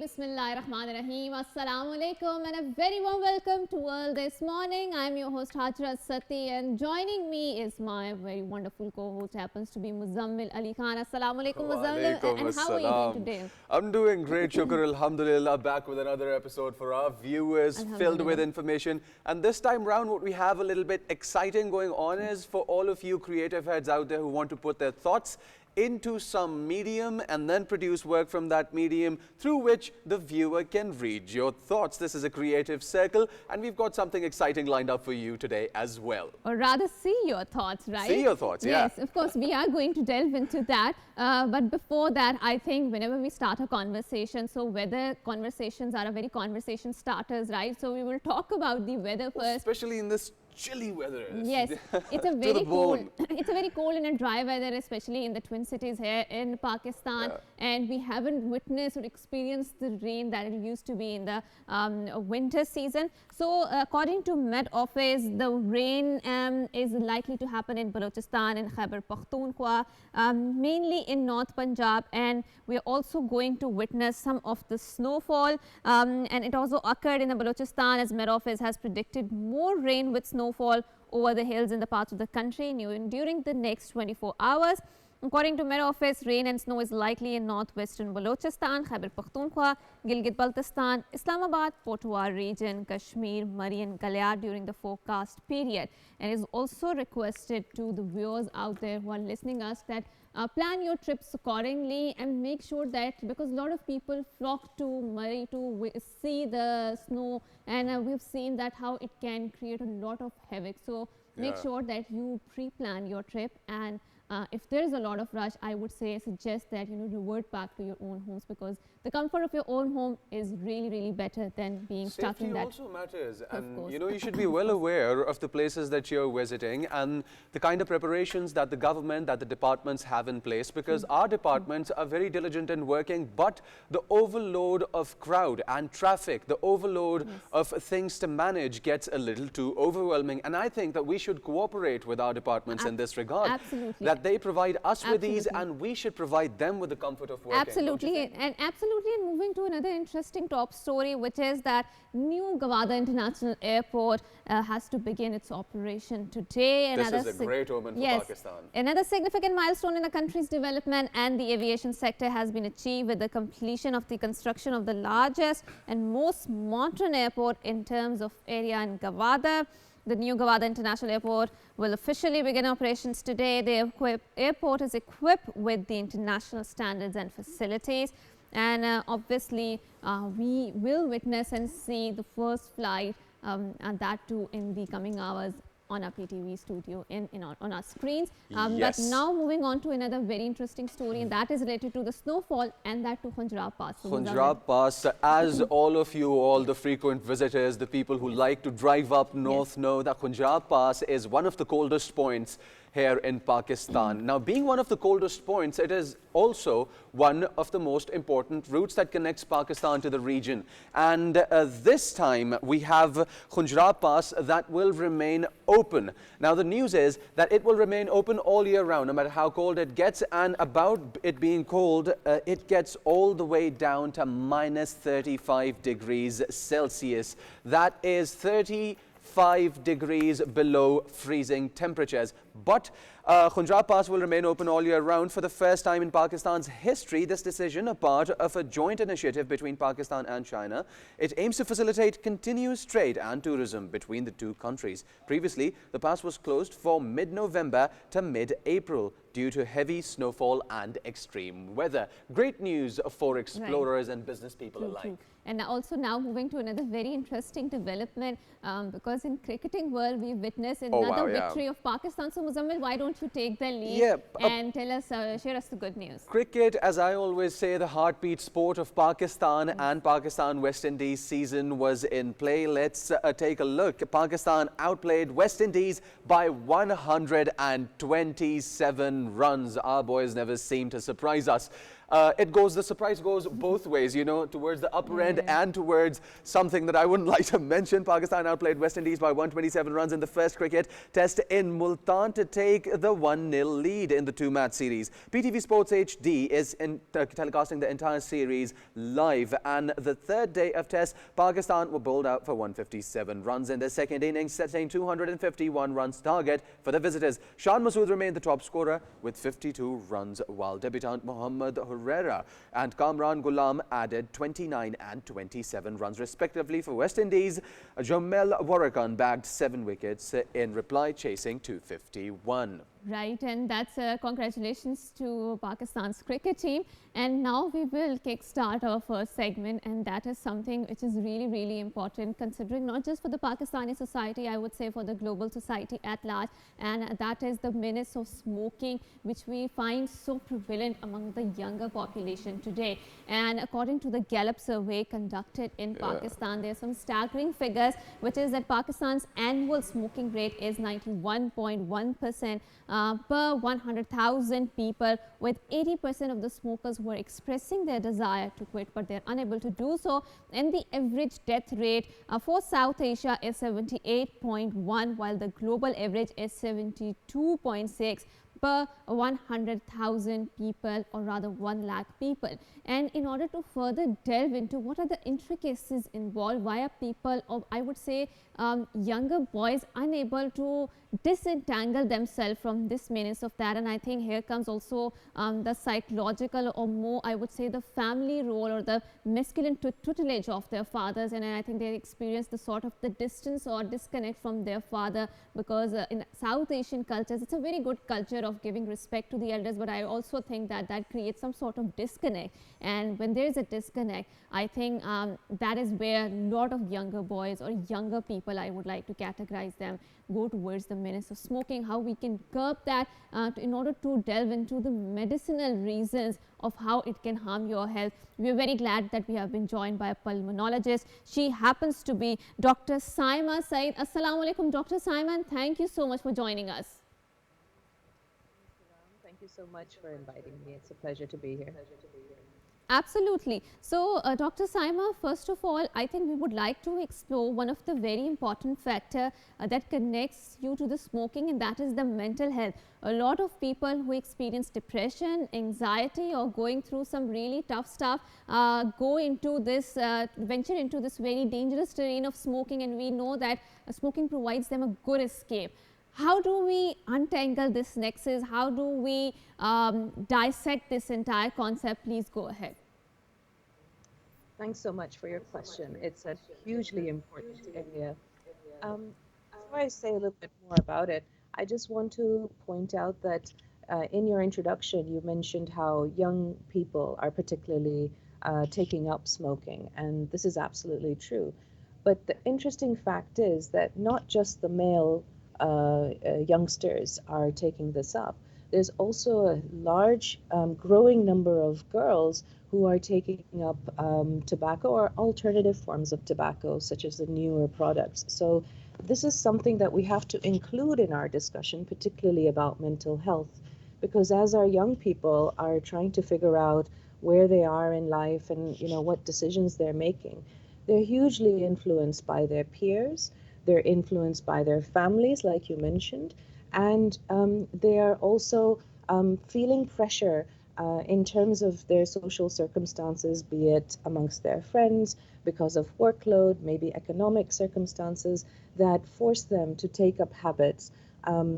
Bismillahirrahmanirrahim. Assalamu alaikum and a very warm welcome to all this morning. I'm your host Hajra Satti, and joining me is my very wonderful co-host, happens to be Muzzamil Ali Khan. Assalamu alaikum Muzzamil, and how are you doing today? I'm doing great, shukr, alhamdulillah, back with another episode for our viewers, filled with information. And this time round, what we have a little bit exciting going on is for all of you creative heads out there who want to put their thoughts into some medium and then produce work from that medium through which the viewer can read your thoughts. This is a creative circle, and we've got something exciting lined up for you today as well. Or rather, see your thoughts, right? See your thoughts, yeah. Yes, of course, we are going to delve into that. But before that, I think whenever we start a conversation, so weather conversations are a very conversation starters, right? So we will talk about the weather first. Especially in this chilly weather. Yes, it's a very cold. It's a very cold and a dry weather, especially in the Twin Cities here in Pakistan. And we haven't witnessed or experienced the rain that it used to be in the winter season. So, according to Met Office, the rain is likely to happen in Balochistan and Khyber Pakhtunkhwa, mainly in North Punjab, and we are also going to witness some of the snowfall. And it also occurred in the Balochistan, as Met Office has predicted more rain with snowfall over the hills in the parts of the country during the next 24 hours. According to Met Office, rain and snow is likely in northwestern Balochistan, Khyber Pakhtunkhwa, Gilgit-Baltistan, Islamabad, Potwar region, Kashmir, Murray and Kalyar during the forecast period. And is also requested to the viewers out there who are listening us that plan your trips accordingly and make sure that, because a lot of people flock to Murray to see the snow, and we've seen that how it can create a lot of havoc. So make sure that you pre-plan your trip, and if there is a lot of rush, I would suggest that revert back to your own homes, because the comfort of your own home is really better than being stuck in that. Safety also matters, and you should be well aware of the places that you're visiting and the kind of preparations that the government, that the departments have in place, because our departments are very diligent in working, but the overload of crowd and traffic, the overload of things to manage gets a little too overwhelming, and I think that we should cooperate with our departments in this regard. Absolutely. That they provide us with these, and we should provide them with the comfort of working. Absolutely, and moving to another interesting top story, which is that new Gawada International Airport has to begin its operation today. This is a great omen for Pakistan. Another significant milestone in the country's development and the aviation sector has been achieved with the completion of the construction of the largest and most modern airport in terms of area in Gawada. The new Gawada International Airport will officially begin operations today. The airport is equipped with the international standards and facilities, and obviously we will witness and see the first flight, and that too in the coming hours on our PTV studio on our screens. But now moving on to another very interesting story, and that is related to the snowfall, and that to Khunjrab Pass. Khunjrab Pass, as all of you, all the frequent visitors, the people who like to drive up north know that Khunjrab Pass is one of the coldest points here in Pakistan. Now, being one of the coldest points, it is also one of the most important routes that connects Pakistan to the region. And this time we have Khunjrab Pass that will remain open. Now, the news is that it will remain open all year round, no matter how cold it gets. And about it being cold, it gets all the way down to minus 35 degrees Celsius. That is 35 degrees below freezing temperatures. But Khunjrab Pass will remain open all year round. For the first time in Pakistan's history, this decision, a part of a joint initiative between Pakistan and China, it aims to facilitate continuous trade and tourism between the two countries. Previously, the pass was closed for mid-November to mid-April due to heavy snowfall and extreme weather. Great news for explorers and business people alike. And also now moving to another very interesting development, because in cricketing world we witnessed another victory of Pakistan. So Muzzamil, why don't don't you take the lead and tell us, share us the good news. Cricket, as I always say, the heartbeat sport of Pakistan, and Pakistan-West Indies season was in play. Let's take a look. Pakistan outplayed West Indies by 127 runs. Our boys never seem to surprise us. The surprise goes both ways, you know, towards the upper end and towards something that I wouldn't like to mention. Pakistan outplayed West Indies by 127 runs in the first cricket test in Multan to take the 1-0 lead in the two-match series. PTV Sports HD is telecasting the entire series live, and the third day of test, Pakistan were bowled out for 157 runs in their second innings, setting 251 runs target for the visitors. Shan Masood remained the top scorer with 52 runs, while debutant Mohammad Hajra and Kamran Ghulam added 29 and 27 runs respectively for West Indies. Jamel Warakan bagged 7 wickets in reply, chasing 251. Right, and that's congratulations to Pakistan's cricket team. And now we will kickstart our first segment, and that is something which is really, really important, considering not just for the Pakistani society, I would say for the global society at large, and that is the menace of smoking, which we find so prevalent among the younger population today. And according to the Gallup survey conducted in Pakistan, there are some staggering figures, which is that Pakistan's annual smoking rate is 91.1%. Per 100,000 people, with 80% of the smokers who are expressing their desire to quit, but they're unable to do so. And the average death rate for South Asia is 78.1, while the global average is 72.6 per 100,000 people, or rather 1 lakh people. And in order to further delve into what are the intricacies involved, why are people, or I would say younger boys, unable to disentangle themselves from this menace of that. And I think here comes also the psychological, or more I would say the family role or the masculine tutelage of their fathers. And I think they experience the sort of the distance or disconnect from their father, because in South Asian cultures, it's a very good culture of giving respect to the elders, but I also think that that creates some sort of disconnect. And when there is a disconnect, I think that is where a lot of younger boys or younger people, I would like to categorize them, go towards the menace of smoking. How we can curb that in order to delve into the medicinal reasons of how it can harm your health. We are very glad that we have been joined by a pulmonologist. She happens to be Dr. SAIMA Syed. Assalamu alaikum, Dr. SAIMA, and thank you so much for joining us. Thank you so much for inviting me. It's a pleasure to be here. Absolutely. So, Dr. SAIMA, first of all, I think we would like to explore one of the very important factor that connects you to the smoking, and that is the mental health. A lot of people who experience depression, anxiety, or going through some really tough stuff go into this, venture into this very dangerous terrain of smoking, and we know that smoking provides them a good escape. How do we untangle this nexus? How do we dissect this entire concept? Please go ahead. Thanks so much for your question. It's a hugely important area. Before I say a little bit more about it, I just want to point out that in your introduction, you mentioned how young people are particularly taking up smoking, and this is absolutely true. But the interesting fact is that not just the male youngsters are taking this up. There's also a large growing number of girls who are taking up tobacco or alternative forms of tobacco, such as the newer products. So this is something that we have to include in our discussion, particularly about mental health, because as our young people are trying to figure out where they are in life and what decisions they're making, they're hugely influenced by their peers. They're influenced by their families, like you mentioned, and they are also feeling pressure in terms of their social circumstances, be it amongst their friends, because of workload, maybe economic circumstances that force them to take up habits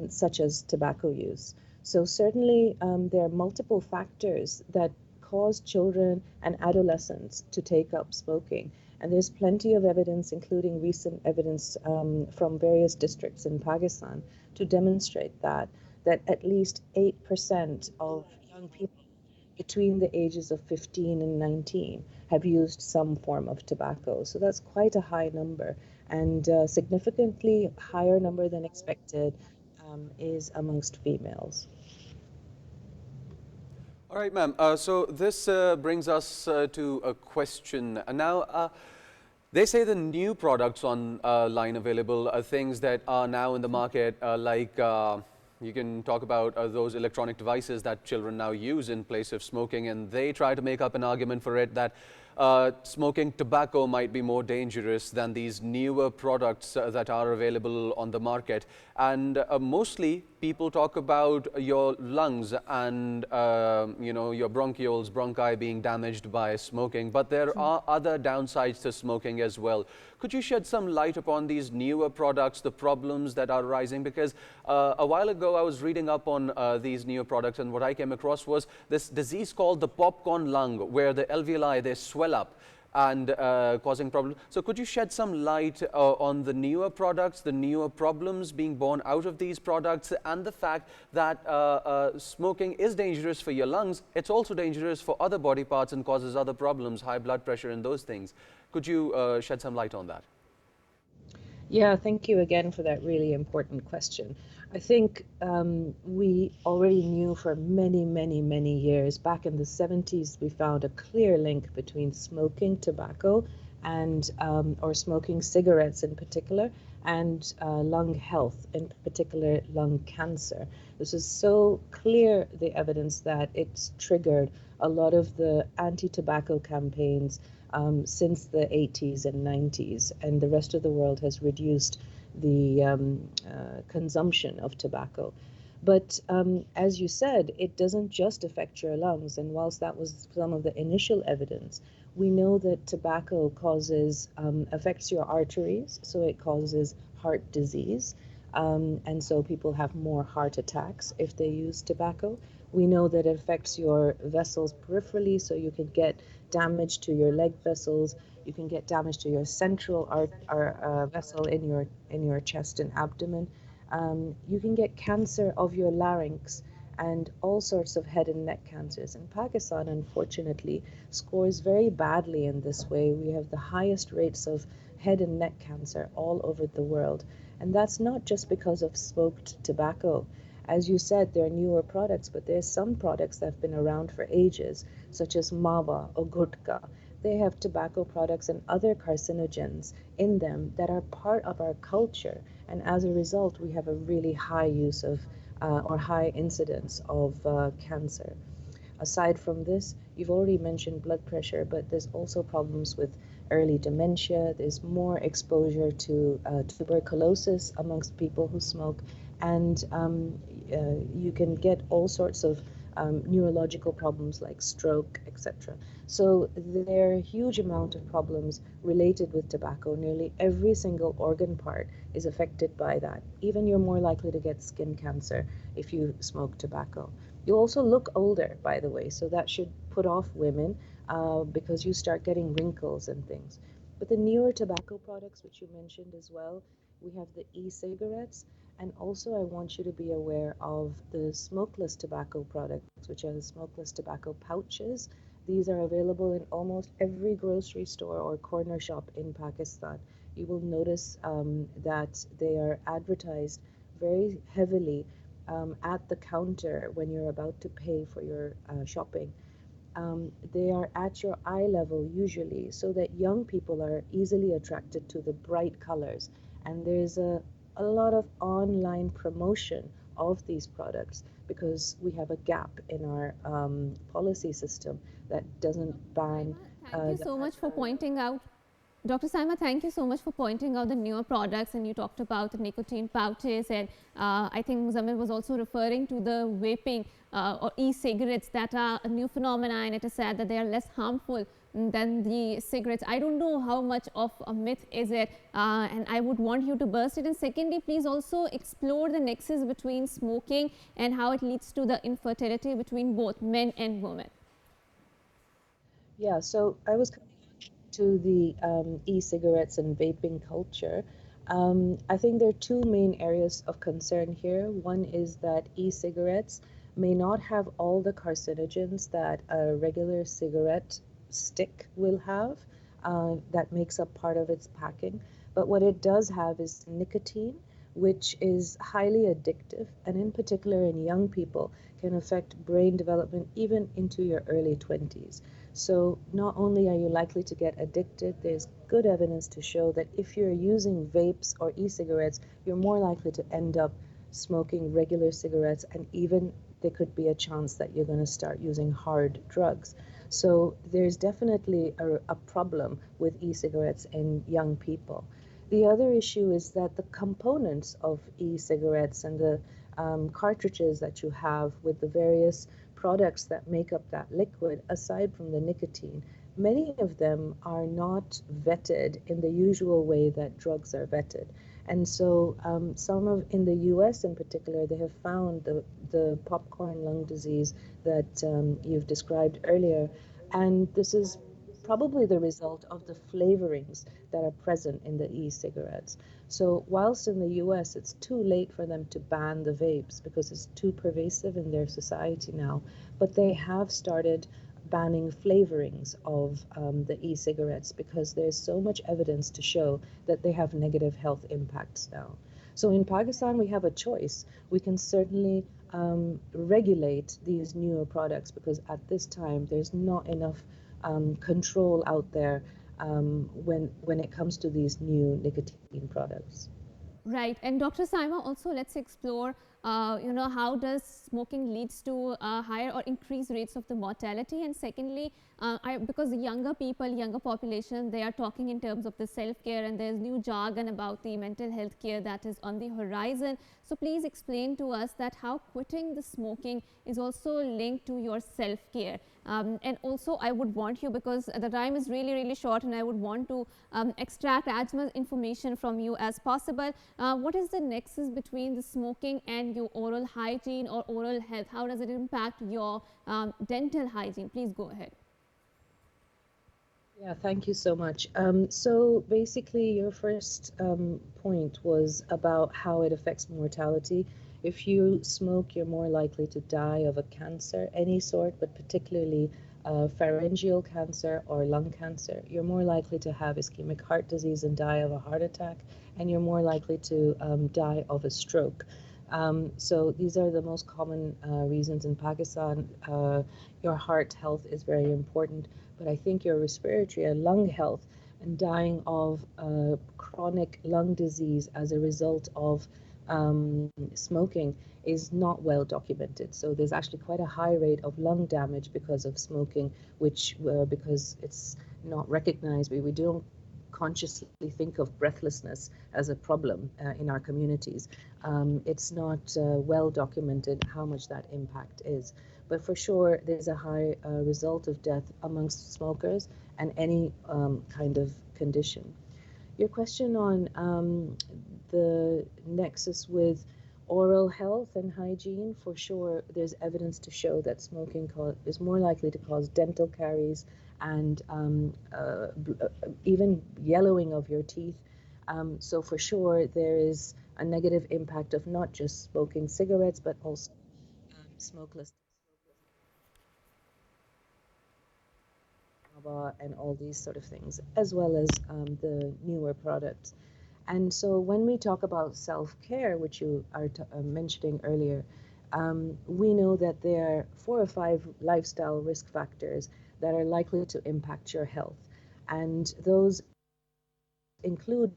such as tobacco use. So certainly there are multiple factors that cause children and adolescents to take up smoking. And there's plenty of evidence, including recent evidence from various districts in Pakistan, to demonstrate that at least 8% of young people between the ages of 15 and 19 have used some form of tobacco. So that's quite a high number, and significantly higher number than expected is amongst females. All right, ma'am. So this brings us to a question. Now, they say the new products on line available are things that are now in the market, like you can talk about those electronic devices that children now use in place of smoking, and they try to make up an argument for it that smoking tobacco might be more dangerous than these newer products that are available on the market. And mostly people talk about your lungs and your bronchioles, bronchi being damaged by smoking, but there are other downsides to smoking as well. Could you shed some light upon these newer products, the problems that are rising? Because a while ago I was reading up on these newer products, and what I came across was this disease called the popcorn lung, where the alveoli, they swell up and causing problems. So could you shed some light on the newer products, the newer problems being born out of these products, and the fact that smoking is dangerous for your lungs, it's also dangerous for other body parts and causes other problems, high blood pressure and those things. Could you shed some light on that? Yeah, thank you again for that really important question. I think we already knew for many, many, many years. Back in the 70s, we found a clear link between smoking tobacco and or smoking cigarettes in particular, and lung health, in particular lung cancer. This is so clear, the evidence, that it's triggered a lot of the anti-tobacco campaigns since the 80s and 90s, and the rest of the world has reduced the consumption of tobacco. But as you said, it doesn't just affect your lungs, and whilst that was some of the initial evidence, we know that tobacco affects your arteries, so it causes heart disease, and so people have more heart attacks if they use tobacco. We know that it affects your vessels peripherally, so you can get damage to your leg vessels, you can get damage to your central vessel in your chest and abdomen. You can get cancer of your larynx and all sorts of head and neck cancers. And Pakistan, unfortunately, scores very badly in this way. We have the highest rates of head and neck cancer all over the world. And that's not just because of smoked tobacco. As you said, there are newer products, but there's some products that have been around for ages, such as mava or gutka. They have tobacco products and other carcinogens in them that are part of our culture. And as a result, we have a really high use of or high incidence of cancer. Aside from this, you've already mentioned blood pressure, but there's also problems with early dementia. There's more exposure to tuberculosis amongst people who smoke, and you can get all sorts of neurological problems like stroke, etc. So there are a huge amount of problems related with tobacco. Nearly every single organ part is affected by that. Even you're more likely to get skin cancer if you smoke tobacco. You also look older, by the way, so that should put off women because you start getting wrinkles and things. But the newer tobacco products, which you mentioned as well, we have the e-cigarettes, and also I want you to be aware of the smokeless tobacco products, which are the smokeless tobacco pouches. These are available in almost every grocery store or corner shop in Pakistan. You will notice that they are advertised very heavily at the counter when you're about to pay for your shopping. They are at your eye level usually, so that young people are easily attracted to the bright colors. And there's a lot of online promotion of these products because we have a gap in our policy system that doesn't ban. Thank you so much for pointing out. Dr. SAIMA, thank you so much for pointing out the newer products, and you talked about the nicotine pouches, and I think Muzzamil was also referring to the vaping or e-cigarettes that are a new phenomenon, and it is said that they are less harmful than the cigarettes. I don't know how much of a myth is it, and I would want you to burst it. And secondly, please also explore the nexus between smoking and how it leads to the infertility between both men and women. Yeah, so I was to the e-cigarettes and vaping culture. I think there are two main areas of concern here. One is that e-cigarettes may not have all the carcinogens that a regular cigarette stick will have, that makes up part of its packing. But what it does have is nicotine, which is highly addictive, and in particular in young people can affect brain development even into your early 20s. So not only are you likely to get addicted, there's good evidence to show that if you're using vapes or e-cigarettes, you're more likely to end up smoking regular cigarettes, and even there could be a chance that you're going to start using hard drugs. So there's definitely a problem with e-cigarettes in young people. The other issue is that the components of e-cigarettes and the cartridges that you have with the various products that make up that liquid, aside from the nicotine, many of them are not vetted in the usual way that drugs are vetted. And so in the US in particular, they have found the popcorn lung disease that you've described earlier. And this is probably the result of the flavorings that are present in the e-cigarettes. So whilst in the US it's too late for them to ban the vapes because it's too pervasive in their society now, but they have started banning flavorings of the e-cigarettes because there's so much evidence to show that they have negative health impacts now. So in Pakistan, we have a choice. We can certainly regulate these newer products because at this time there's not enough control out there when it comes to these new nicotine products. Right, and Dr. SAIMA, also let's explore, how does smoking leads to higher or increased rates of the mortality, and secondly, because the younger people, younger population, they are talking in terms of the self-care, and there's new jargon about the mental health care that is on the horizon. So please explain to us that how quitting the smoking is also linked to your self-care. And also I would want you, because the time is really, really short, and I would want to extract as much information from you as possible. What is the nexus between the smoking and your oral hygiene or oral health? How does it impact your dental hygiene? Please go ahead. Yeah, thank you so much. So basically your first point was about how it affects mortality. If you smoke, you're more likely to die of a cancer, any sort, but particularly pharyngeal cancer or lung cancer. You're more likely to have ischemic heart disease and die of a heart attack, and you're more likely to die of a stroke. So these are the most common reasons in Pakistan. Your heart health is very important, but I think your respiratory and lung health and dying of chronic lung disease as a result of smoking is not well documented. So there's actually quite a high rate of lung damage because of smoking, which because it's not recognized, we don't consciously think of breathlessness as a problem in our communities. It's not well documented how much that impact is. But for sure, there's a high result of death amongst smokers and any kind of condition. Your question on the nexus with oral health and hygiene, for sure, there's evidence to show that smoking is more likely to cause dental caries and even yellowing of your teeth. So for sure, there is a negative impact of not just smoking cigarettes, but also smokeless and all these sort of things, as well as the newer products. And so when we talk about self-care, which you are mentioning earlier, we know that there are 4 or 5 lifestyle risk factors that are likely to impact your health. And those include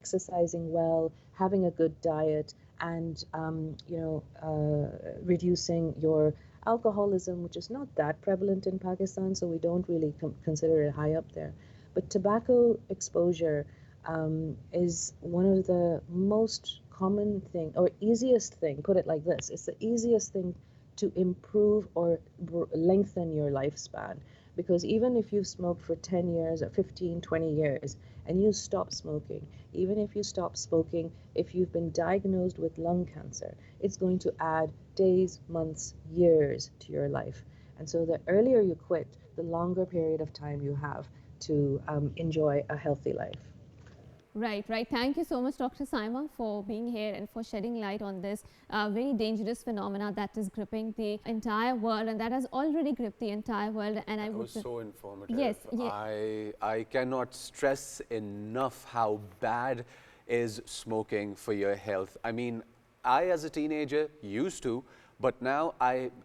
exercising well, having a good diet, and reducing your alcoholism, which is not that prevalent in Pakistan, so we don't really consider it high up there. But tobacco exposure is one of the most common thing, or easiest thing, put it like this, it's the easiest thing to improve or lengthen your lifespan. Because even if you've smoked for 10 years or 15, 20 years and you stop smoking, even if you stop smoking, if you've been diagnosed with lung cancer, it's going to add days, months, years to your life. And so the earlier you quit, the longer period of time you have to enjoy a healthy life. Right, right. Thank you so much, Dr. SAIMA, for being here and for shedding light on this very dangerous phenomena that is gripping the entire world, and that has already gripped the entire world. And that was so informative. Yes, I cannot stress enough how bad is smoking for your health. I mean, I as a teenager used to, but now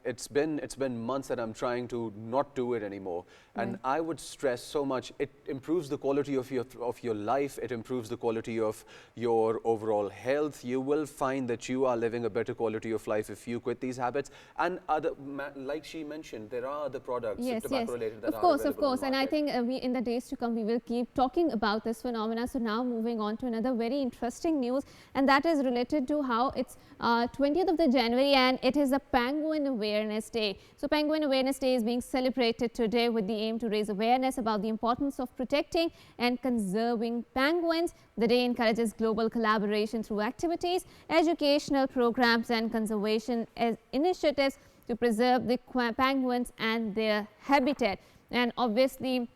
it's been months that I'm trying to not do it anymore. And I would stress so much, it improves the quality of your life, it improves the quality of your overall health. You will find that you are living a better quality of life if you quit these habits. And like she mentioned, there are other products tobacco related that are available. Of course. And I think in the days to come, we will keep talking about this phenomena. So now moving on to another very interesting news, and that is related to how it's 20th of the January and it is a Penguin Awareness Day. So Penguin Awareness Day is being celebrated today with the aim to raise awareness about the importance of protecting and conserving penguins. The day encourages global collaboration through activities, educational programs and conservation initiatives to preserve the penguins and their habitat. And obviously,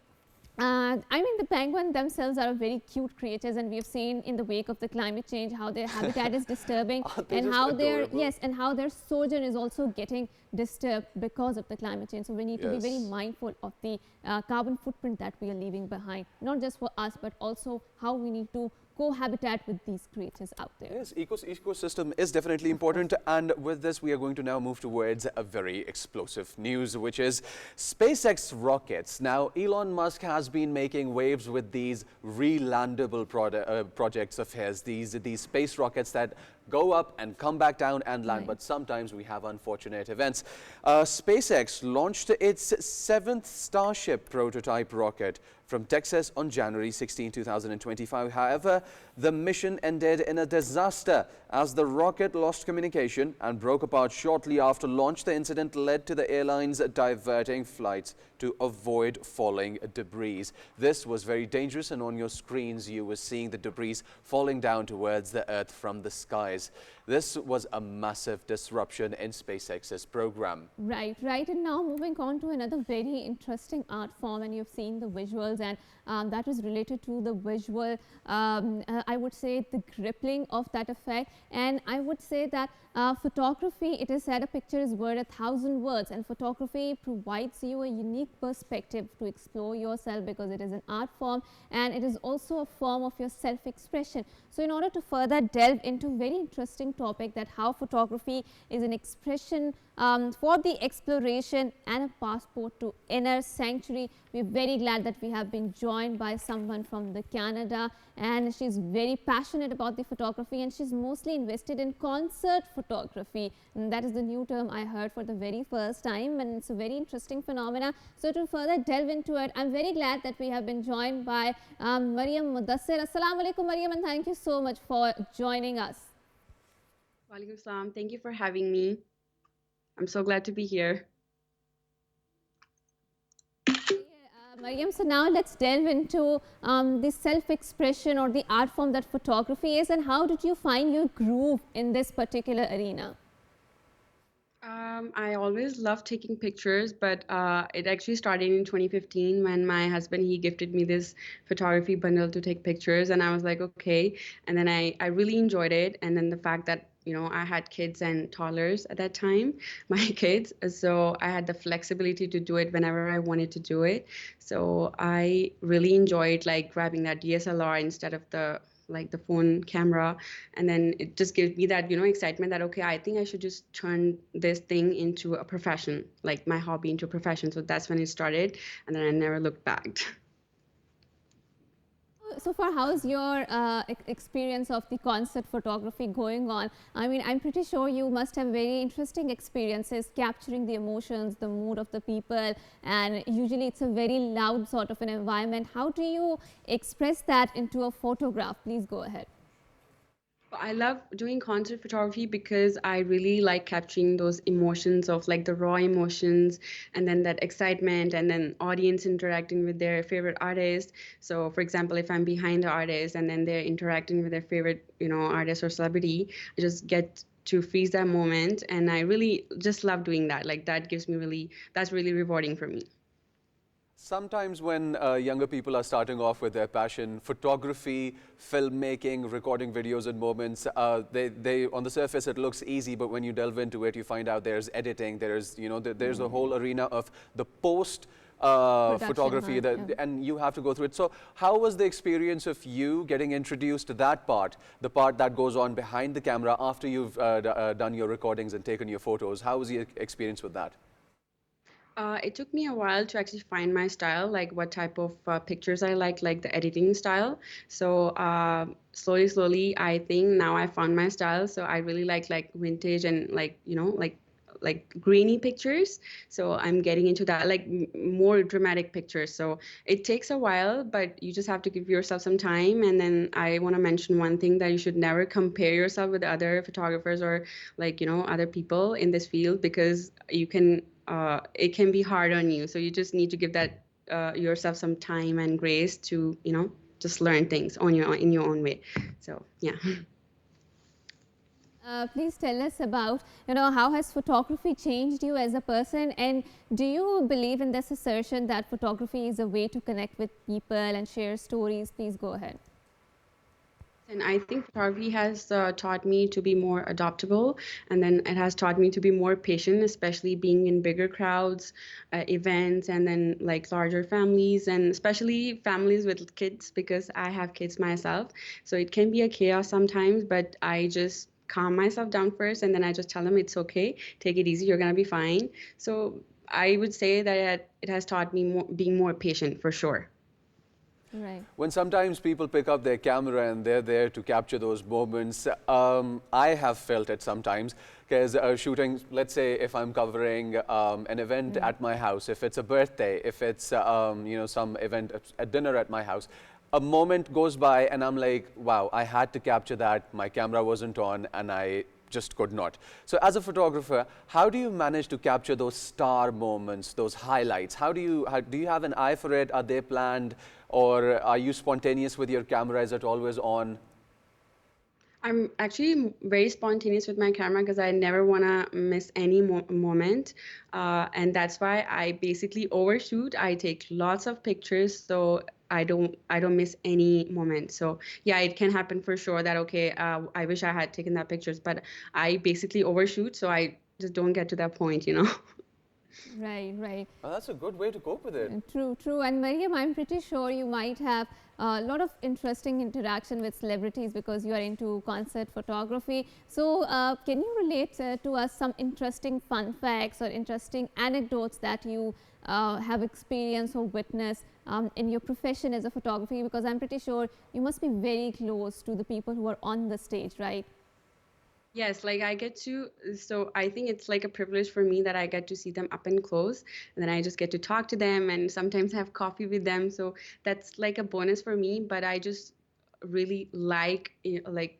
I mean, the penguin themselves are very cute creatures, and we've seen in the wake of the climate change how their habitat is disturbing, and how their sojourn is also getting disturbed because of the climate change. So we need to be very mindful of the carbon footprint that we are leaving behind, not just for us, but also how we need to cohabitat with these creatures out there. Yes, ecosystem is definitely important, and with this we are going to now move towards a very explosive news, which is SpaceX rockets. Now, Elon Musk has been making waves with these relandable projects of his, these space rockets that go up and come back down and land, but sometimes we have unfortunate events. SpaceX launched its 7th Starship prototype rocket from Texas on January 16, 2025. However, the mission ended in a disaster as the rocket lost communication and broke apart shortly after launch. The incident led to the airlines diverting flights to avoid falling debris. This was very dangerous, and on your screens you were seeing the debris falling down towards the Earth from the skies. This was a massive disruption in SpaceX's program. Right. And now moving on to another very interesting art form, and you've seen the visuals, and that is related to the visual, I would say the crippling of that effect. And I would say that photography, it is said a picture is worth 1,000 words, and photography provides you a unique perspective to explore yourself because it is an art form and it is also a form of your self-expression. So in order to further delve into a very interesting topic, that how photography is an expression for the exploration and a passport to inner sanctuary, we're very glad that we have been joined by someone from the Canada, and she's very passionate about the photography, and she's mostly invested in concert photography, and that is the new term I heard for the very first time, and it's a very interesting phenomena. So to further delve into it, I'm very glad that we have been joined by MARYAM MUDDASSAR. Assalamu alaikum, MARYAM, and thank you so much for joining us. Walaikum salam. Thank you for having me. I'm so glad to be here. MARYAM, so now let's delve into the self-expression or the art form that photography is, and how did you find your groove in this particular arena? I always loved taking pictures, but it actually started in 2015 when my husband, he gifted me this photography bundle to take pictures, and I was like, okay. And then I really enjoyed it. And then the fact that, you know, I had kids and toddlers at that time, my kids, so I had the flexibility to do it whenever I wanted to do it. So I really enjoyed like grabbing that DSLR instead of the phone camera, and then it just gives me that, you know, excitement that, okay, I think I should just turn this thing into a profession, like my hobby into a profession. So that's when it started, and then I never looked back. So far, how's your experience of the concert photography going on? I mean, I'm pretty sure you must have very interesting experiences capturing the emotions, the mood of the people, and usually it's a very loud sort of an environment. How do you express that into a photograph? Please go ahead. I love doing concert photography because I really like capturing those emotions of like the raw emotions, and then that excitement, and then audience interacting with their favorite artist. So for example, if I'm behind the artist and then they're interacting with their favorite, you know, artist or celebrity, I just get to freeze that moment, and I really just love doing that. Like that gives me that's really rewarding for me. Sometimes when younger people are starting off with their passion, photography, filmmaking, recording videos and moments, they on the surface it looks easy, but when you delve into it, you find out there's editing, there's, you know, there's a whole arena of the post photography, and you have to go through it. So how was the experience of you getting introduced to that part, the part that goes on behind the camera after you've done your recordings and taken your photos? How was your experience with that? It took me a while to actually find my style, like what type of pictures I like the editing style. So slowly, I think now I found my style. So I really like vintage and like grainy pictures. So I'm getting into that, like more dramatic pictures. So it takes a while, but you just have to give yourself some time. And then I want to mention one thing, that you should never compare yourself with other photographers or other people in this field, because you can it can be hard on you. So you just need to give that yourself some time and grace to just learn things on in your own way. So yeah. Please tell us about, how has photography changed you as a person, and do you believe in this assertion that photography is a way to connect with people and share stories? Please go ahead. And I think photography has taught me to be more adaptable, and then it has taught me to be more patient, especially being in bigger crowds, events, and then like larger families, and especially families with kids, because I have kids myself. So it can be a chaos sometimes, but I just calm myself down first, and then I just tell them it's okay, take it easy, you're gonna be fine. So I would say that it has taught me being more patient for sure. Right. When sometimes people pick up their camera and they're there to capture those moments, I have felt it sometimes, because shooting, let's say if I'm covering an event at my house, if it's a birthday, if it's some event at dinner at my house, a moment goes by and I'm like, wow, I had to capture that, my camera wasn't on, and I just could not. So as a photographer, how do you manage to capture those star moments, those highlights? Do you have an eye for it? Are they planned? Or are you spontaneous with your camera? Is it always on? I'm actually very spontaneous with my camera, because I never want to miss any moment. And that's why I basically overshoot. I take lots of pictures, so I don't miss any moment. So yeah, it can happen for sure that, okay, I wish I had taken that pictures, but I basically overshoot, so I just don't get to that point, Right, right. Well, that's a good way to cope with it. True, true. And Maryam, I'm pretty sure you might have a lot of interesting interaction with celebrities because you are into concert photography. So can you relate to us some interesting fun facts or interesting anecdotes that you have experienced or witnessed in your profession as a photographer? Because I'm pretty sure you must be very close to the people who are on the stage, right? Yes, like so I think it's like a privilege for me that I get to see them up and close, and then I just get to talk to them and sometimes have coffee with them. So that's like a bonus for me, but I just really like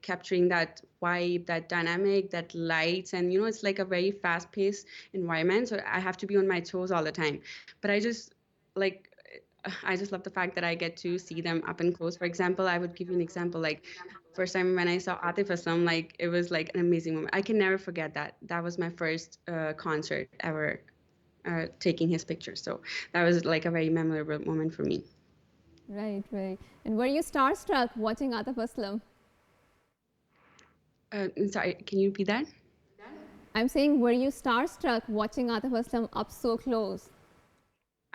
capturing that vibe, that dynamic, that lights, and it's like a very fast-paced environment, so I have to be on my toes all the time. But I just love the fact that I get to see them up and close. For example, I would give you an example, like first time when I saw Atif Aslam, like it was like an amazing moment. I can never forget that. That was my first concert ever taking his picture. So that was like a very memorable moment for me. Right, right. And were you starstruck watching Atif Aslam? Sorry, can you repeat that? I'm saying, were you starstruck watching Atif Aslam up so close?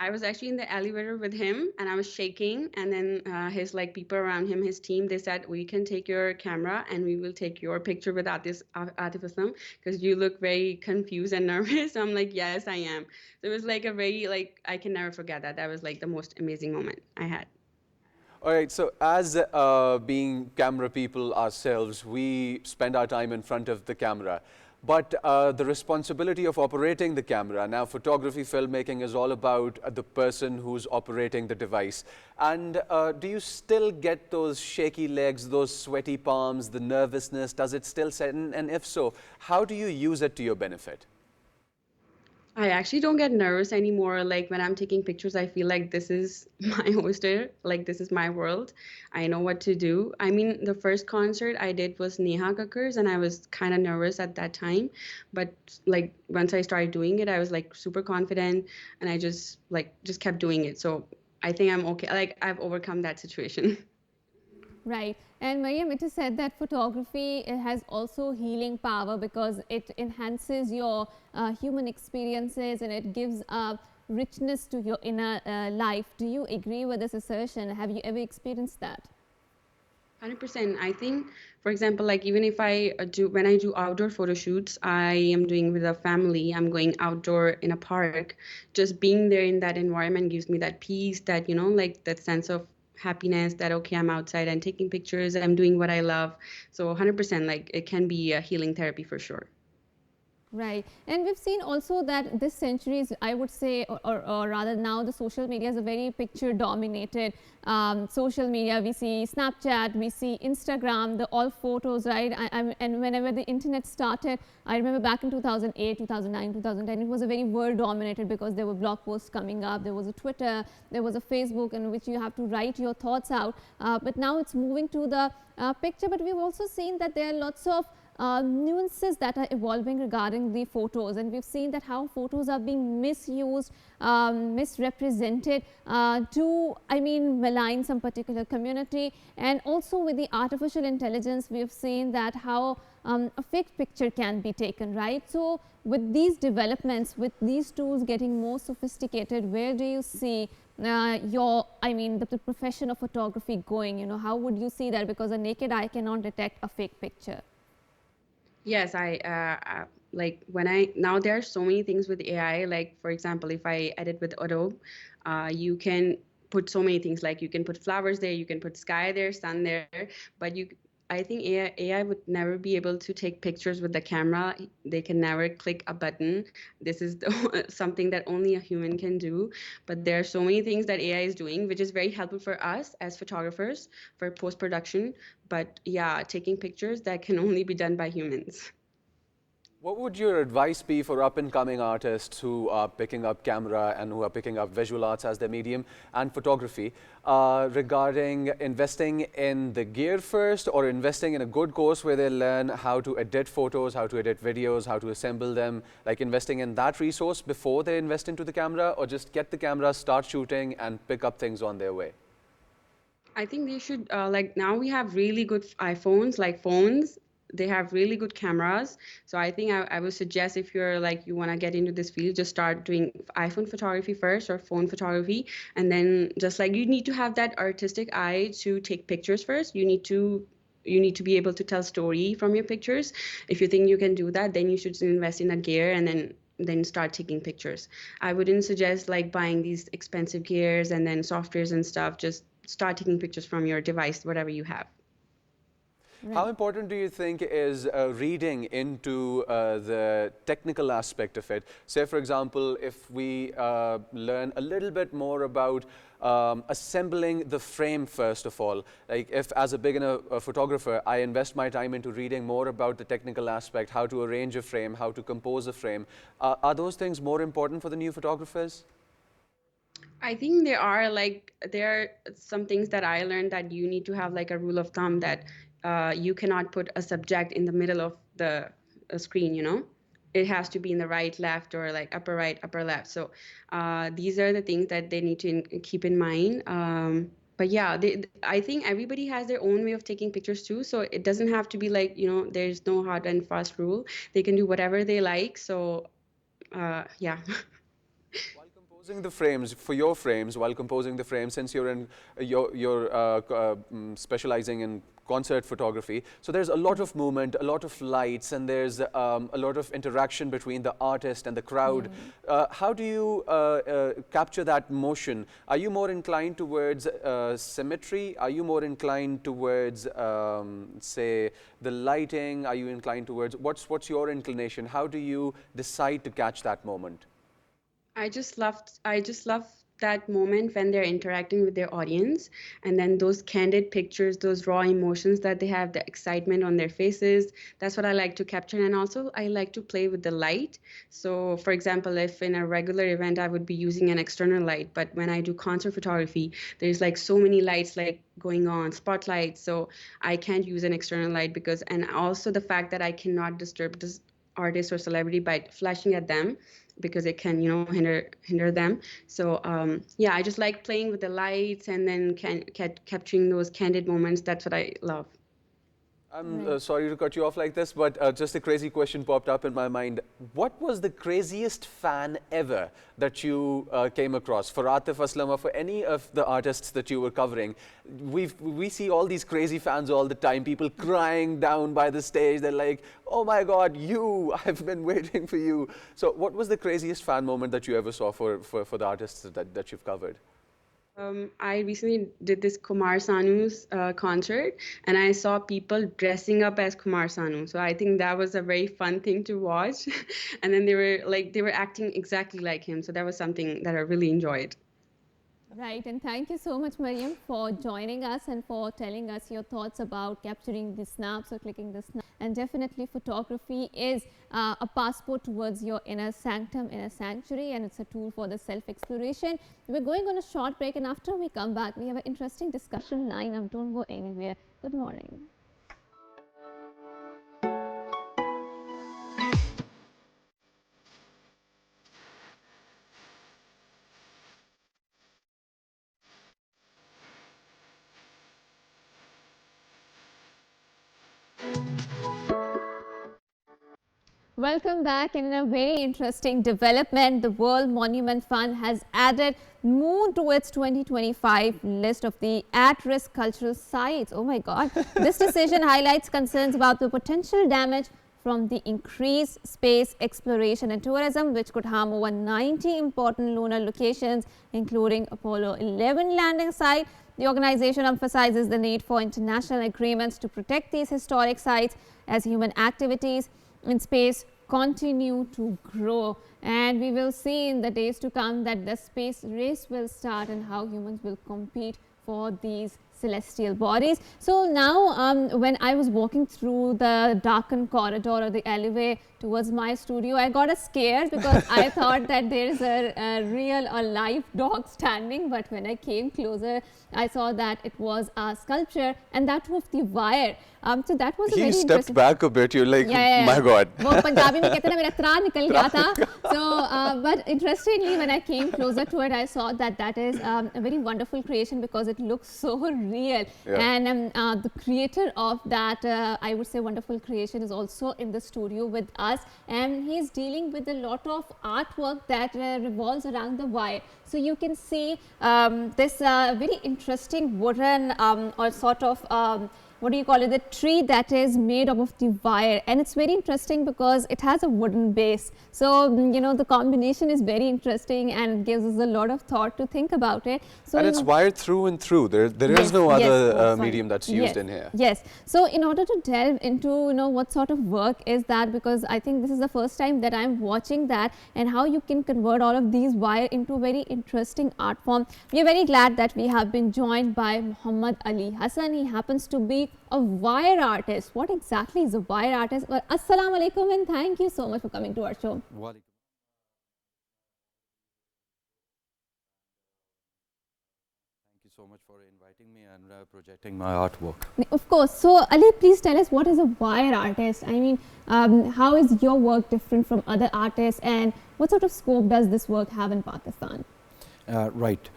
I was actually in the elevator with him and I was shaking, and then his people around him, his team, they said, we can take your camera and we will take your picture with Atif Aslam because you look very confused and nervous. So I'm like, yes, I am. So it was like a very, I can never forget that. That was like the most amazing moment I had. All right, so as being camera people ourselves, we spend our time in front of the camera. But the responsibility of operating the camera, now photography, filmmaking is all about the person who's operating the device. And do you still get those shaky legs, those sweaty palms, the nervousness? Does it still set in? And if so, how do you use it to your benefit? I actually don't get nervous anymore. Like when I'm taking pictures, I feel like this is my oyster, like this is my world. I know what to do. I mean, the first concert I did was Neha Kakkar's and I was kind of nervous at that time. But like once I started doing it, I was like super confident and I just kept doing it. So I think I'm okay. Like I've overcome that situation. Right. And Maryam, it is said that photography has also healing power because it enhances your human experiences and it gives richness to your inner life. Do you agree with this assertion? Have you ever experienced that? 100%. I think, for example, like even if when I do outdoor photo shoots, I am doing with a family, I'm going outdoor in a park, just being there in that environment gives me that peace, that, like that sense of happiness that, okay, I'm outside and taking pictures, I'm doing what I love. So 100%, like it can be a healing therapy for sure. Right, and we've seen also that this century is, I would say, or rather now the social media is a very picture dominated social media. We see Snapchat, we see Instagram, the all photos, right? And whenever the internet started, I remember back in 2008, 2009, 2010, it was a very word dominated because there were blog posts coming up, there was a Twitter, there was a Facebook in which you have to write your thoughts out. But now it's moving to the picture, but we've also seen that there are lots of nuances that are evolving regarding the photos, and we've seen that how photos are being misused, misrepresented to, malign some particular community. And also with the artificial intelligence, we've seen that how a fake picture can be taken, right? So with these developments, with these tools getting more sophisticated, where do you see the profession of photography going? How would you see that? Because a naked eye cannot detect a fake picture. Yes, now there are so many things with AI. Like, for example, if I edit with Adobe, you can put so many things, like you can put flowers there, you can put sky there, sun there, but I think AI would never be able to take pictures with the camera. They can never click a button. This is something that only a human can do. But there are so many things that AI is doing, which is very helpful for us as photographers for post-production. But yeah, taking pictures, that can only be done by humans. What would your advice be for up-and-coming artists who are picking up camera and who are picking up visual arts as their medium and photography regarding investing in the gear first, or investing in a good course where they learn how to edit photos, how to edit videos, how to assemble them, like investing in that resource before they invest into the camera, or just get the camera, start shooting and pick up things on their way? I think they should, now we have really good iPhones, like phones. They have really good cameras. So I think I would suggest, if you're you want to get into this field, just start doing iPhone photography first, or phone photography. And then just you need to have that artistic eye to take pictures first. You need to be able to tell story from your pictures. If you think you can do that, then you should invest in a gear and then start taking pictures. I wouldn't suggest buying these expensive gears and then softwares and stuff. Just start taking pictures from your device, whatever you have. Right. How important do you think is reading into the technical aspect of it? Say, for example, if we learn a little bit more about assembling the frame first of all, like if as a beginner photographer, I invest my time into reading more about the technical aspect, how to arrange a frame, how to compose a frame, are those things more important for the new photographers? I think there are some things that I learned, that you need to have a rule of thumb, that you cannot put a subject in the middle of the screen, It has to be in the right, left, or upper right, upper left. So these are the things that they need to keep in mind. But yeah, I think everybody has their own way of taking pictures too. So it doesn't have to be there's no hard and fast rule. They can do whatever they like. So yeah. Composing the frames, for your frames, while composing the frames, since you're specializing in concert photography, so there's a lot of movement, a lot of lights, and there's a lot of interaction between the artist and the crowd. How do you capture that motion? Are you more inclined towards symmetry? Are you more inclined towards, say, the lighting? Are you inclined towards, what's your inclination? How do you decide to catch that moment? I just love that moment when they're interacting with their audience, and then those candid pictures, those raw emotions that they have, the excitement on their faces. That's what I like to capture. And also I like to play with the light. So for example, if in a regular event I would be using an external light, but when I do concert photography, there's so many lights going on, spotlights. So I can't use an external light, and also the fact that I cannot disturb this artist or celebrity by flashing at them, because it can hinder them. So yeah, I just like playing with the lights and then capturing those candid moments. That's what I love. I'm sorry to cut you off like this, but just a crazy question popped up in my mind. What was the craziest fan ever that you came across for Atif Aslam or for any of the artists that you were covering? We see all these crazy fans all the time, people crying down by the stage. They're like, oh my God, I've been waiting for you. So what was the craziest fan moment that you ever saw for the artists that you've covered? I recently did this Kumar Sanu's concert, and I saw people dressing up as Kumar Sanu. So I think that was a very fun thing to watch. And then they were acting exactly like him. So that was something that I really enjoyed. Right, and thank you so much, Maryam, for joining us and for telling us your thoughts about capturing the snaps or clicking the snaps. And definitely photography is a passport towards your inner sanctum, inner sanctuary, and it's a tool for the self-exploration. We're going on a short break, and after we come back, we have an interesting discussion line up. Don't go anywhere. Good morning. Welcome back. And in a very interesting development, the World Monument Fund has added Moon to its 2025 list of the at-risk cultural sites. Oh my God. This decision highlights concerns about the potential damage from the increased space exploration and tourism, which could harm over 90 important lunar locations, including Apollo 11 landing site. The organization emphasizes the need for international agreements to protect these historic sites as human activities in space continue to grow, and we will see in the days to come that the space race will start and how humans will compete for these celestial bodies. So now when I was walking through the darkened corridor or the alleyway towards my studio, I got a scare because I thought that there is a real or live dog standing, but when I came closer I saw that it was a sculpture, and that was the wire. So that was a very interesting. He stepped back a bit. You're like, my God. वो पंजाबी में कहते हैं ना मेरा त्राण निकल गया था. So but interestingly, when I came closer to it, I saw that that is a very wonderful creation because it looks so real. And the creator of that, I would say, wonderful creation is also in the studio with us, and he's dealing with a lot of artwork that revolves around the wire. So you can see this very interesting wooden or sort of what do you call it, the tree that is made up of the wire, and it's very interesting because it has a wooden base. So you know, the combination is very interesting and gives us a lot of thought to think about it. So and it's wired through and through. There is no other medium that's used in here. Yes. So in order to delve into what sort of work is that, because I think this is the first time that I'm watching that, and how you can convert all of these wire into a very interesting art form. We are very glad that we have been joined by Muhammad Ali Hassan. He happens to be a wire artist. What exactly is a wire artist? Well, Assalamu alaikum, and thank you so much for coming to our show. Thank you so much for inviting me and projecting my artwork. Of course. So Ali, please tell us, what is a wire artist? I mean, how is your work different from other artists, and what sort of scope does this work have in Pakistan? Right.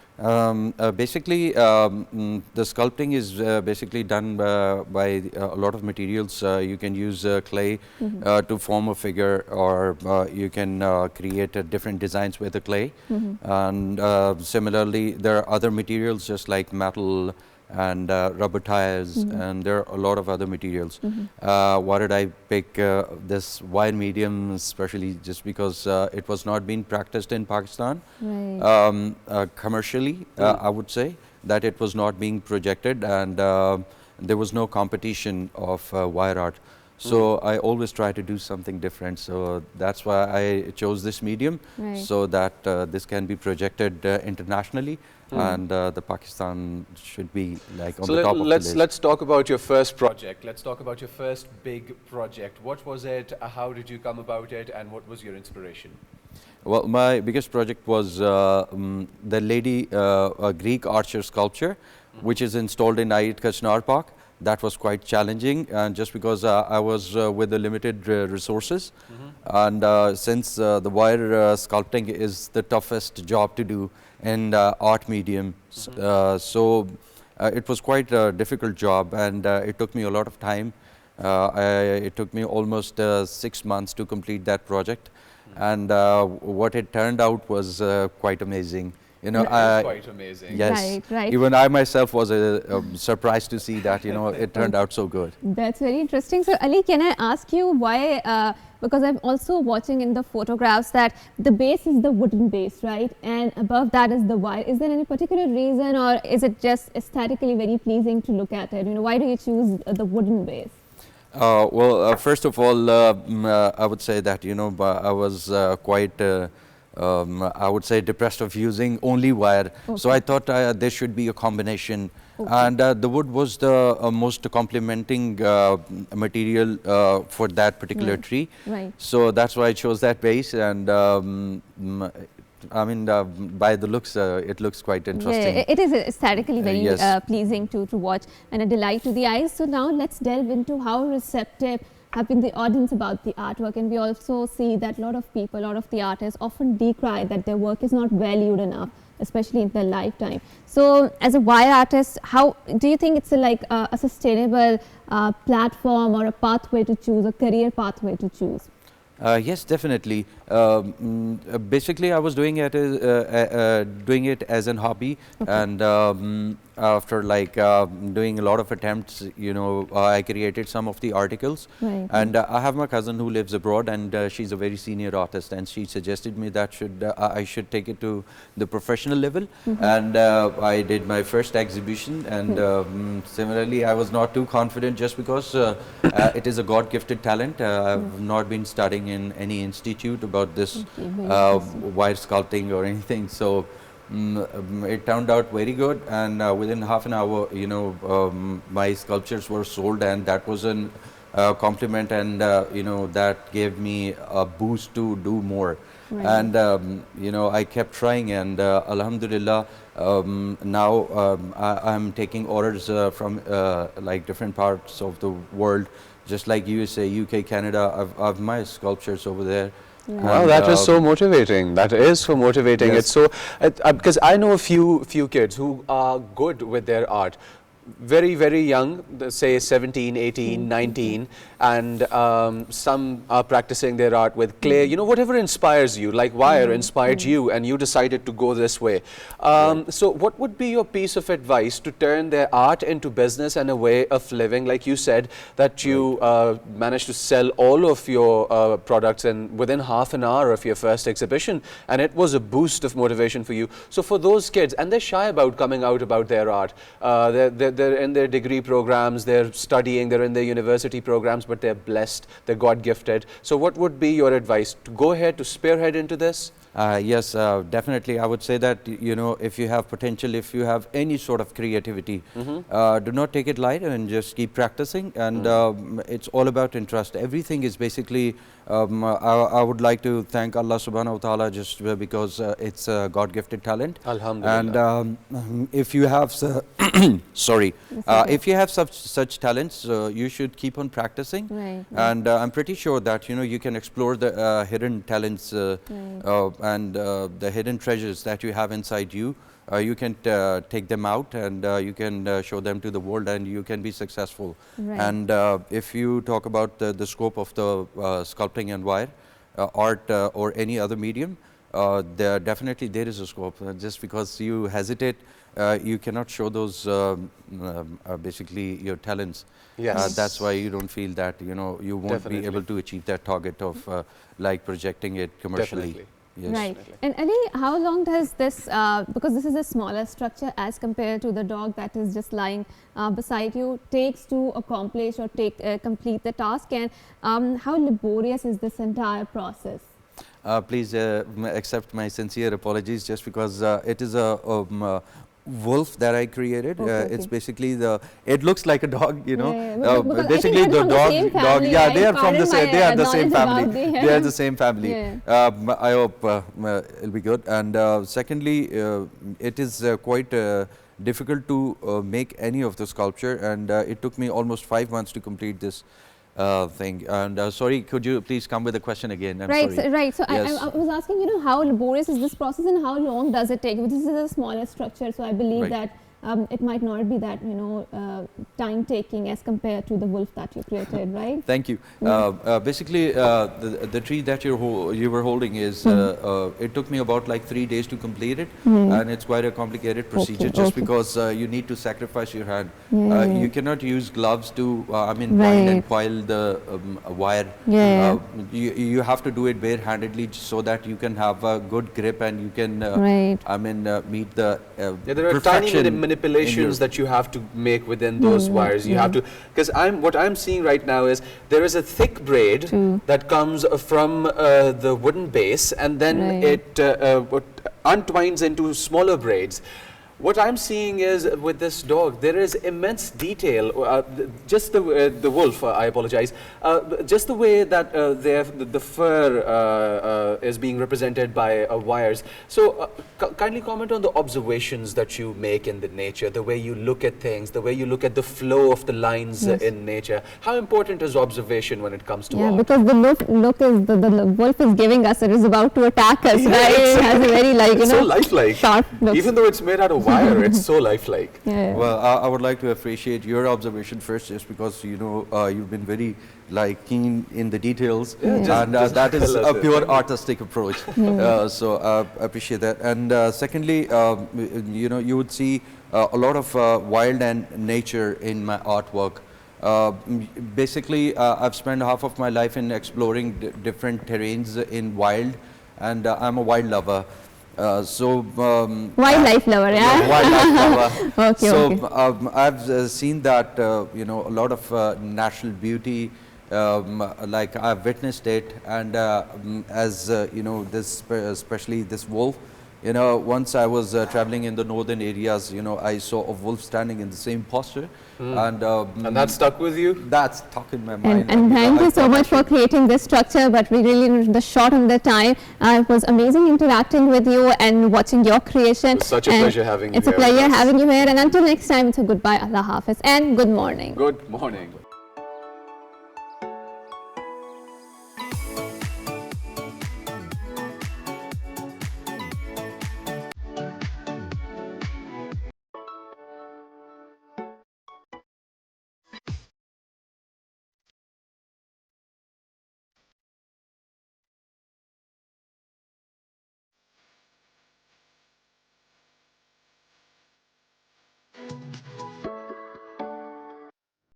Basically, the sculpting is basically done by a lot of materials. You can use clay to form a figure, or you can create different designs with the clay. And similarly, there are other materials just like metal and rubber tires, and there are a lot of other materials. Why did I pick this wire medium, especially just because it was not being practiced in Pakistan commercially. I would say that it was not being projected, and there was no competition of wire art. So I always try to do something different. So that's why I chose this medium, so that this can be projected internationally. And the Pakistan should be like on the top of the list. Let's talk about your first project. Let's talk about your first big project. What was it? How did you come about it? And what was your inspiration? Well, my biggest project was the lady, a Greek archer sculpture, which is installed in Ayedka Chinar Park. That was quite challenging, and just because I was with the limited resources, and since the wire sculpting is the toughest job to do in art medium, so it was quite a difficult job, and it took me a lot of time It took me almost 6 months to complete that project, and what it turned out was quite amazing. You know, quite amazing. Yes, Right, right. even I myself was surprised to see that, you know, it turned out so good. That's very interesting. So, Ali, can I ask you why, because I'm also watching in the photographs that the base is the wooden base, right? And above that is the wire. Is there any particular reason, or is it just aesthetically very pleasing to look at it? You know, why do you choose the wooden base? Well, first of all, I would say that, you know, I was quite I would say depressed of using only wire. Okay. So I thought there should be a combination. Okay. And the wood was the most complementing material for that particular tree. Right. So that's why I chose that base. And I mean, by the looks, it looks quite interesting. Yeah, it is aesthetically very yes. pleasing to watch and a delight to the eyes. So now let's delve into how receptive have been the audience about the artwork, and we also see that a lot of people, a lot of the artists often decry that their work is not valued enough, especially in their lifetime. So as a wire artist, how do you think it's a sustainable platform or a pathway to choose, a career pathway to choose? Yes, definitely. Basically, I was doing it as an hobby, okay. And after doing a lot of attempts, you know, I created some of the articles. Right. And I have my cousin who lives abroad, and she's a very senior artist, and she suggested me that I should take it to the professional level. Mm-hmm. And I did my first exhibition, and similarly, I was not too confident just because it is a God-gifted talent. I've not been studying in any institute about this wire sculpting or anything. So it turned out very good, and within half an hour, you know, my sculptures were sold, and that was a compliment, and you know, that gave me a boost to do more. Right. And you know, I kept trying, and Alhamdulillah, now I'm taking orders from like different parts of the world, just like USA, UK, Canada. I've my sculptures over there. Yeah. Wow, that is so motivating. That is so motivating. Yes. It's so because I know a few kids who are good with their art, very, very young, say 17, 18, 19, and some are practicing their art with clay, you know, whatever inspires you, like wire inspired you, and you decided to go this way. So what would be your piece of advice to turn their art into business and a way of living? Like you said, that you managed to sell all of your products within half an hour of your first exhibition, and it was a boost of motivation for you. So for those kids, and they're shy about coming out about their art, they're in their degree programs, they're studying, they're in their university programs, but they're blessed, they're God-gifted. So what would be your advice? To go ahead, to spearhead into this? Yes, definitely. I would say that, you know, if you have potential, if you have any sort of creativity, do not take it light and just keep practicing. And it's all about interest. Everything is basically, I would like to thank Allah subhanahu wa ta'ala just because it's a God-gifted talent. Alhamdulillah. And if you have, sorry, if you have such talents, you should keep on practicing. Right. And I'm pretty sure that, you know, you can explore the hidden talents and the hidden treasures that you have inside you. You can take them out, and you can show them to the world, and you can be successful. Right. And if you talk about the scope of the sculpting and wire art or any other medium, definitely there is a scope. Just because you hesitate, you cannot show those basically your talents. Yes. That's why you don't feel that, you know, you won't be able to achieve that target of like projecting it commercially. Definitely. Yes. Right. And Ali, how long does this, because this is a smaller structure as compared to the dog that is just lying beside you, takes to accomplish or complete the task, and how laborious is this entire process? Please accept my sincere apologies, just because it is a wolf that I created. Okay, it's basically it looks like a dog, you know. Because basically the dog, yeah, right? they are from the same, they are the same family. Yeah. They are the same family. Yeah. I hope it'll be good. And secondly, it is quite difficult to make any of the sculpture, and it took me almost 5 months to complete this thing. And sorry, could you please come with a question again? I'm sorry. So Yes. I was asking, you know, how laborious is this process and how long does it take? This is a smaller structure, so I believe Right. that it might not be that, time taking as compared to the wolf that you created, right? Thank you. Basically, the tree that you were holding is, it took me about like 3 days to complete it, and it's quite a complicated procedure just because you need to sacrifice your hand. You cannot use gloves to, wind and coil the wire. You have to do it barehandedly so that you can have a good grip and you can, meet the there are tiny manipulations that you have to make within those wires. You have to, because what I'm seeing right now is there is a thick braid that comes from the wooden base, and then it untwines into smaller braids. What I'm seeing is with this dog, there is immense detail. Just the wolf, I apologize. Just the way that the fur is being represented by wires. So kindly comment on the observations that you make in the nature, the way you look at things, the way you look at the flow of the lines in nature. How important is observation when it comes to art? Because the look is the wolf is giving us, it is about to attack us, right? It has a very so lifelike. Sharp looks. Even though it's made out of wire, it's so lifelike. Well, I would like to appreciate your observation first, just because you've been very keen in the details, and that is a pure artistic approach. So I appreciate that. And secondly, you would see a lot of wild and nature in my artwork. Basically, I've spent half of my life in exploring different terrains in wild, and I'm a wild lover. Wildlife lover, yeah? Wildlife lover. Okay, I've seen that, a lot of natural beauty, like I've witnessed it, and as especially this wolf, once I was traveling in the northern areas, I saw a wolf standing in the same posture, and that stuck with you? That stuck in my mind. And thank you so much for creating this structure, but we really the short on the time. It was amazing interacting with you and watching your creation. It's such a pleasure having you here. It's a pleasure having you here, and until next time, it's a goodbye, Allah Hafiz, and good morning. Good morning.